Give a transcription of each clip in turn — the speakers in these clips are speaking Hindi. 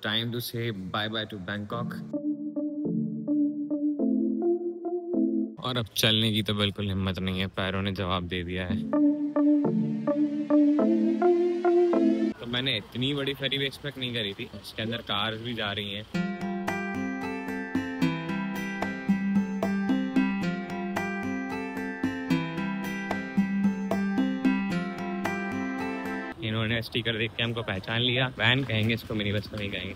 Time to say bye bye to Bangkok. और अब चलने की तो बिल्कुल हिम्मत नहीं है, पैरों ने जवाब दे दिया है। तो मैंने इतनी बड़ी फेरी भी एक्सपेक्ट नहीं करी थी। इसके अंदर कार्स भी जा रही हैं। इन्होंने स्टिकर देख के हमको पहचान लिया। वैन कहेंगे इसको, मिनी बस तो नहीं कहेंगे।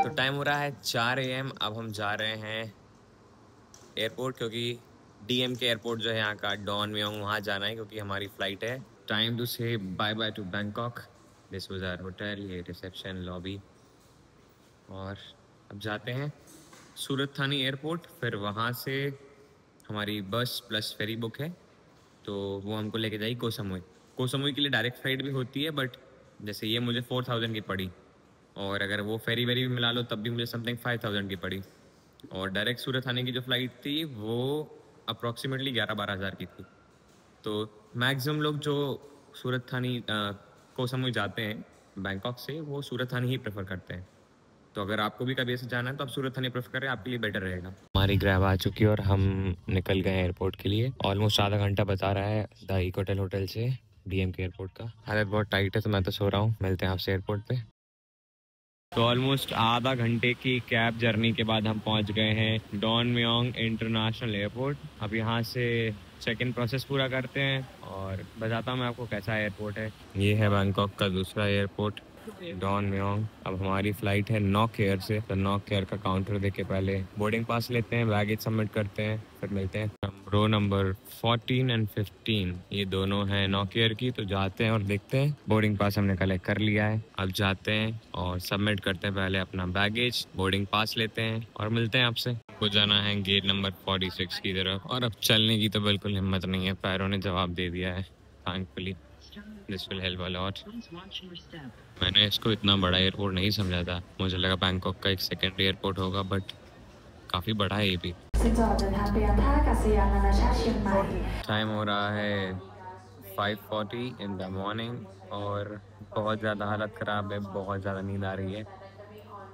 तो टाइम हो रहा है 4 AM। अब हम जा रहे हैं एयरपोर्ट, क्योंकि DM के एयरपोर्ट जो है यहाँ का, डॉन म्योंग, वहाँ जाना है क्योंकि हमारी फ्लाइट है। Time to say bye bye to Bangkok. This was our hotel, ये रिसेप्शन लॉबी। और अब जाते हैं सूरत थानी एयरपोर्ट। फिर वहाँ से हमारी बस प्लस फेरी बुक है, तो वो हमको लेके जाएगी कोह सामुई। कोह सामुई के लिए डायरेक्ट फ्लाइट भी होती है, बट जैसे ये मुझे 4000 की पड़ी, और अगर वो फेरी वेरी भी मिला लो तब भी मुझे समथिंग 5000 की पड़ी। और डायरेक्ट सूरत आने की जो फ़्लाइट थी वो अप्रॉक्सीमेटली 11-12 हज़ार की थी। तो मैक्सिमम लोग जो सूरत थानी कोह सामुई जाते हैं बैंकॉक से, वो सूरत थानी ही प्रेफर करते हैं। तो अगर आपको भी कभी ऐसे जाना है तो आप सूरत थानी प्रेफर करें, आपके लिए बेटर रहेगा। हमारी ग्रैब आ चुकी है और हम निकल गए एयरपोर्ट के लिए। ऑलमोस्ट आधा घंटा बता रहा है द इकोटेल होटल से DM के एयरपोर्ट का। हालत बहुत टाइट है तो मैं तो सो रहा हूँ। मिलते हैं आपसे एयरपोर्ट पे। तो ऑलमोस्ट आधा घंटे की कैब जर्नी के बाद हम पहुंच गए हैं डॉन म्योंग इंटरनेशनल एयरपोर्ट। अब यहाँ से चेक इन प्रोसेस पूरा करते हैं और बताता हूँ मैं आपको कैसा एयरपोर्ट है। ये है बैंकॉक का दूसरा एयरपोर्ट, डॉन म्योंग। अब हमारी फ़्लाइट है नॉक एयर से, तो नॉक एयर का काउंटर देके पहले बोर्डिंग पास लेते हैं, बैगेज सबमिट करते हैं, फिर मिलते हैं। रो नंबर 14 और 15 ये दोनों हैं नॉक एयर की। तो जाते हैं और देखते हैं। बोर्डिंग पास हमने कलेक्ट कर लिया है। अब जाते हैं और सबमिट करते हैं पहले अपना बैगेज, बोर्डिंग पास लेते हैं और मिलते हैं आपसे। को जाना है गेट नंबर 46 की तरफ। और अब चलने की तो बिल्कुल हिम्मत नहीं है, पैरों ने जवाब दे दिया है। Thankfully this will help a lot. मैंने इसको इतना बड़ा एयरपोर्ट नहीं समझा था, मुझे लगा बैंकॉक का एक सेकेंडरी एयरपोर्ट होगा, बट काफ़ी बड़ा है ये भी। टाइम हो रहा है 5:40 इन द मॉर्निंग और बहुत ज़्यादा हालत ख़राब है, बहुत ज़्यादा नींद आ रही है,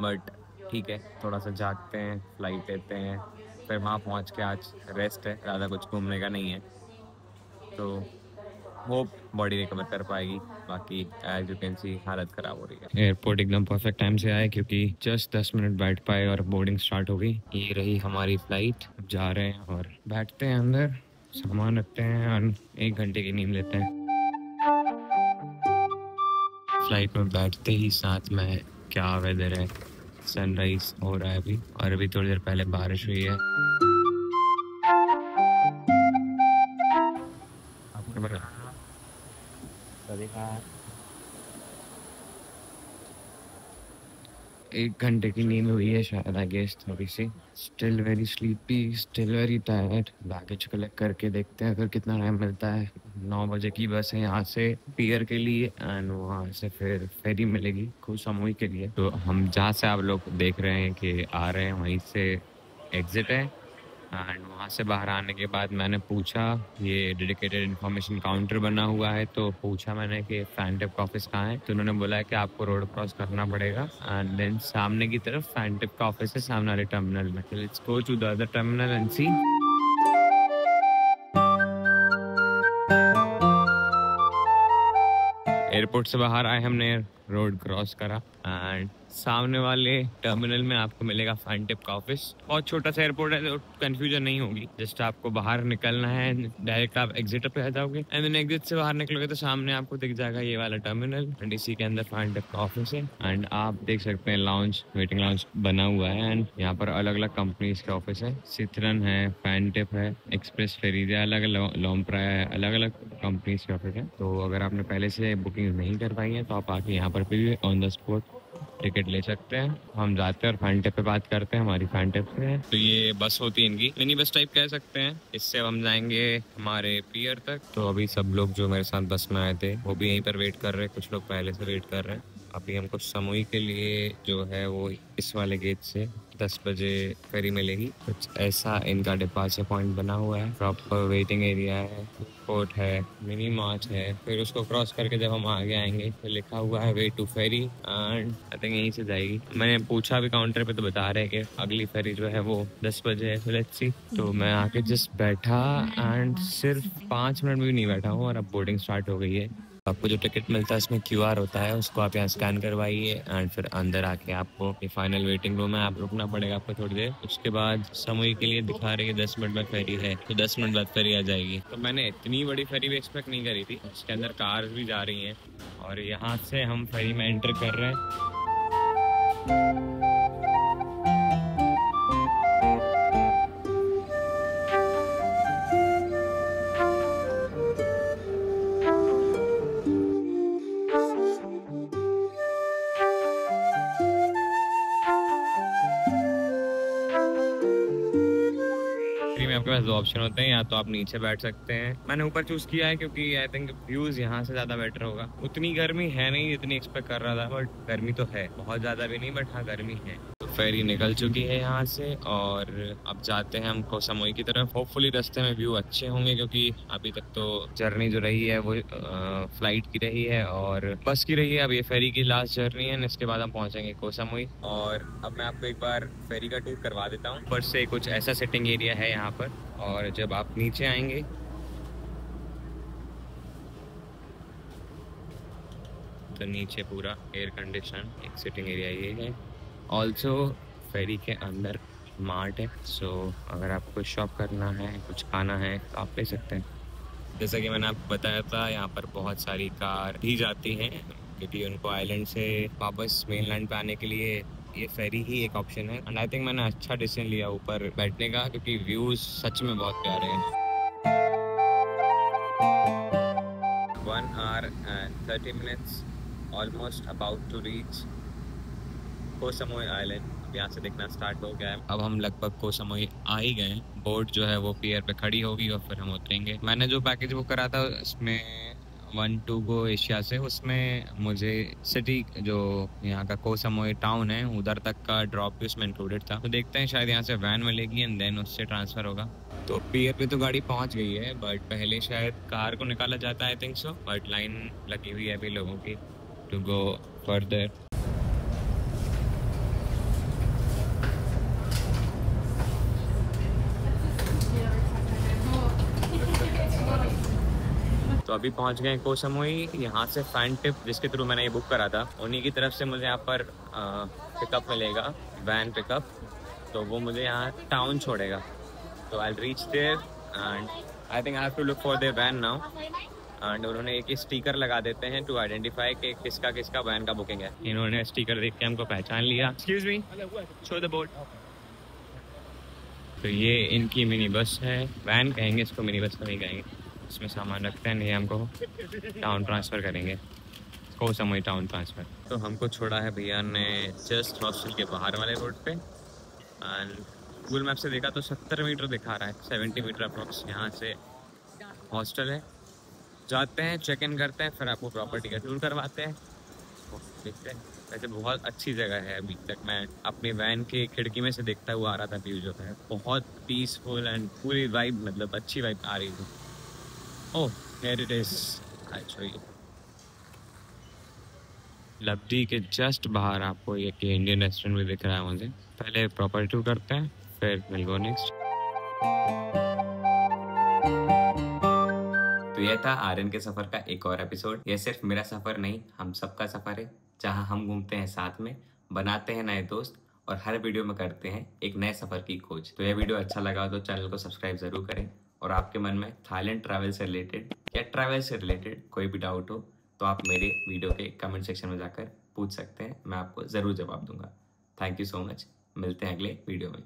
बट ठीक है, थोड़ा सा जागते हैं, फ्लाइट लेते हैं, फिर वहाँ पहुँच के आज रेस्ट है, ज़्यादा कुछ घूमने का नहीं है। तो होप बॉडी रिकवर कर पाएगी। बाकी एज यू कैन सी हालत ख़राब हो रही है। एयरपोर्ट एकदम परफेक्ट टाइम से आया क्योंकि जस्ट 10 मिनट बैठ पाए और बोर्डिंग स्टार्ट हो गई। ये रही हमारी फ़्लाइट। अब जा रहे हैं और बैठते हैं अंदर, सामान रखते हैं और 1 घंटे की नींद लेते हैं। फ्लाइट में बैठते ही साथ में क्या वेदर है, सनराइज हो रहा है अभी, और अभी थोड़ी देर पहले बारिश हुई है। आपको पता 1 घंटे की नींद हुई है शायद, आई गेस थोड़ी सी। Still very sleepy, still very tired. Baggage collect करके देखते हैं फिर कितना टाइम मिलता है। 9 बजे की बस है यहाँ से पियर के लिए, एंड वहाँ से फिर फेरी मिलेगी कोह सामुई के लिए। तो हम जहाँ से आप लोग देख रहे हैं कि आ रहे हैं, वहीं से एग्जिट है। एंड वहाँ से बाहर आने के बाद मैंने पूछा, ये डेडिकेटेड इन्फॉर्मेशन काउंटर बना हुआ है, तो पूछा मैंने कि फैंटेप का ऑफिस कहाँ है। तो उन्होंने बोला है कि आपको रोड क्रॉस करना पड़ेगा एंड देन सामने की तरफ फैंटेप का ऑफिस है, सामने वाले टर्मिनल में। Let's go to the other terminal and see. Airport से बाहर आए हमने, रोड क्रॉस करा एंड सामने वाले टर्मिनल में आपको मिलेगा फैंटेप का ऑफिस। बहुत छोटा सा एयरपोर्ट है तो कंफ्यूजन नहीं होगी। जस्ट आपको बाहर निकलना है, डायरेक्ट आप एग्जिट पे आ जाओगे एंड देन एग्जिट से बाहर निकलोगे तो सामने आपको दिख जाएगा ये वाला टर्मिनल एंड इसी के अंदर फैंटेप का ऑफिस है। एंड आप देख सकते हैं लाउंज, वेटिंग लाउंज बना हुआ है एंड यहाँ पर अलग अलग कंपनीज के ऑफिस है। सिथरन है, फैंटेप है, एक्सप्रेस फेरीज है, अलग अलग लॉम्प्रा है, अलग अलग कंपनीज के ऑफिस है। तो अगर आपने पहले से बुकिंग नहीं कर पाई है तो आप आके यहाँ पर भी ऑन द स्पॉट टिकट ले सकते हैं। हम जाते हैं और फैंटेप पे बात करते हैं, हमारी फैंटेप से। तो ये बस होती है इनकी, मिनी बस टाइप कह सकते हैं। इससे हम जाएंगे हमारे पियर तक। तो अभी सब लोग जो मेरे साथ बस में आए थे वो भी यहीं पर वेट कर रहे हैं, कुछ लोग पहले से वेट कर रहे हैं। अभी हमको सामुई के लिए जो है वो इस वाले गेट से 10 बजे फेरी मिलेगी। कुछ ऐसा इनका डिपार्चर पॉइंट बना हुआ है। प्रॉपर वेटिंग एरिया है, कोर्ट है, मिनी मार्ट है। फिर उसको क्रॉस करके जब हम आगे आएंगे तो लिखा हुआ है way to ferry and I think यहीं से जाएगी। मैंने पूछा भी काउंटर पे तो बता रहे कि अगली फेरी जो है वो 10 बजे है। Let's see. तो मैं आके जस्ट बैठा एंड सिर्फ 5 मिनट भी नहीं बैठा हूँ और अब बोर्डिंग स्टार्ट हो गई है। आपको जो टिकट मिलता है उसमें QR होता है, उसको आप यहाँ स्कैन करवाइए एंड फिर अंदर आके आपको ये फाइनल वेटिंग रूम है, आप रुकना पड़ेगा आपको थोड़ी देर। उसके बाद समूह के लिए दिखा रहे हैं 10 मिनट बाद फेरी है, तो 10 मिनट बाद फेरी आ जाएगी। तो मैंने इतनी बड़ी फेरी भी एक्सपेक्ट नहीं करी थी। उसके अंदर कार्स भी जा रही हैं और यहाँ से हम फेरी में एंटर कर रहे हैं। में आपके पास 2 ऑप्शन होते हैं, या तो आप नीचे बैठ सकते हैं। मैंने ऊपर चूज किया है क्योंकि आई थिंक व्यूज यहाँ से ज्यादा बेटर होगा। उतनी गर्मी है नहीं जितनी एक्सपेक्ट कर रहा था, बट गर्मी तो है, बहुत ज्यादा भी नहीं बट हाँ गर्मी है। तो फेरी निकल चुकी है यहाँ से और अब जाते हैं हम कोह सामुई की तरफ। होपफुली रास्ते में व्यू अच्छे होंगे क्योंकि अभी तक तो जर्नी जो रही है वो फ्लाइट की रही है और बस की रही है। अब ये फेरी की लास्ट जर्नी है, इसके बाद हम पहुंचेंगे कोह सामुई। और अब मैं आपको एक बार फेरी का टूर करवा देता हूँ। ऊपर से कुछ ऐसा सिटिंग एरिया है यहाँ पर और जब आप नीचे आएंगे तो नीचे पूरा एयर कंडीशन एक सिटिंग एरिया ये है। ऑल्सो फेरी के अंदर मार्ट है, सो अगर आपको कुछ शॉप करना है, कुछ खाना है तो आप ले सकते हैं। जैसा कि मैंने आपको बताया था, यहाँ पर बहुत सारी कार भी जाती हैं क्योंकि उनको आइलैंड से वापस मेनलैंड पे आने के लिए ये फेरी ही एक ऑप्शन है। एंड आई थिंक मैंने अच्छा डिसीजन लिया ऊपर बैठने का क्योंकि व्यूज सच में बहुत प्यारे हैं। 1 hour and 30 minutes almost about to reach Koh Samui island. यहाँ से दिखना स्टार्ट हो गया है। अब हम लगभग कोह सामुई आ ही गए। बोट जो है वो पियर पे खड़ी होगी और फिर हम उतरेंगे। मैंने जो पैकेज बुक करा था उसमें 1 to go एशिया से, उसमें मुझे सिटी जो यहाँ का कोह सामुई टाउन है उधर तक का ड्रॉप भी उसमें इंक्लूडेड था। तो देखते हैं शायद यहाँ से वैन मिलेगी एंड देन उससे ट्रांसफर होगा। तो पियर पे तो गाड़ी पहुँच गई है बट पहले शायद कार को निकाला जाता है, I think so. But line लगी हुई है अभी लोगों की टू गो फर्दर। तो अभी पहुंच गए कोह सामुई। यहाँ से फैन टिप जिसके थ्रू मैंने ये बुक करा था उन्हीं की तरफ से मुझे यहाँ पर पिकअप मिलेगा, वैन पिकअप। तो वो मुझे यहाँ टाउन छोड़ेगा। तो I reach there and I think I have to look for their van now. And उन्होंने एक स्टिकर लगा देते हैं टू आइडेंटिफाई कि किसका किसका वैन का बुकिंग है। इन्होंने स्टिकर देख के हमको पहचान लिया। Excuse me, show the board. तो ये इनकी मिनी बस है, वैन कहेंगे इसको, मिनी बस तो नहीं कहेंगे। इसमें सामान रखते हैं, ये हमको टाउन ट्रांसफ़र करेंगे, कोह सामुई टाउन ट्रांसफ़र। तो हमको छोड़ा है भैया ने जस्ट हॉस्टल के बाहर वाले रोड पे एंड गूगल मैप से देखा तो 70 मीटर दिखा रहा है, 70 मीटर अप्रॉक्स यहाँ से हॉस्टल है। जाते हैं, चेक इन करते हैं, फिर आपको प्रॉपर्टी का टूर करवाते हैं, देखते हैं। वैसे बहुत अच्छी जगह है। अभी तक मैं अपनी वैन की खिड़की में से देखता हुआ आ रहा था, व्यू जो है बहुत पीसफुल एंड पूरी वाइब, मतलब अच्छी वाइब आ रही थी। Oh here it is, I show you. लब्डी के जस्ट बाहर आपको एक इंडियन रेस्टोरेंट भी दिख रहा है मुझे। पहले प्रॉपर्टी टूर करते हैं फिर विल गो नेक्स्ट। तो यह था आर्यन के सफर का एक और एपिसोड। यह सिर्फ मेरा सफर नहीं, हम सबका सफर है, जहां हम घूमते हैं साथ में, बनाते हैं नए दोस्त और हर वीडियो में करते हैं एक नए सफर की खोज। तो यह वीडियो अच्छा लगा तो चैनल को सब्सक्राइब जरूर करें। और आपके मन में थाईलैंड ट्रैवल से रिलेटेड या ट्रैवल से रिलेटेड कोई भी डाउट हो तो आप मेरे वीडियो के कमेंट सेक्शन में जाकर पूछ सकते हैं, मैं आपको ज़रूर जवाब दूंगा। थैंक यू सो मच, मिलते हैं अगले वीडियो में।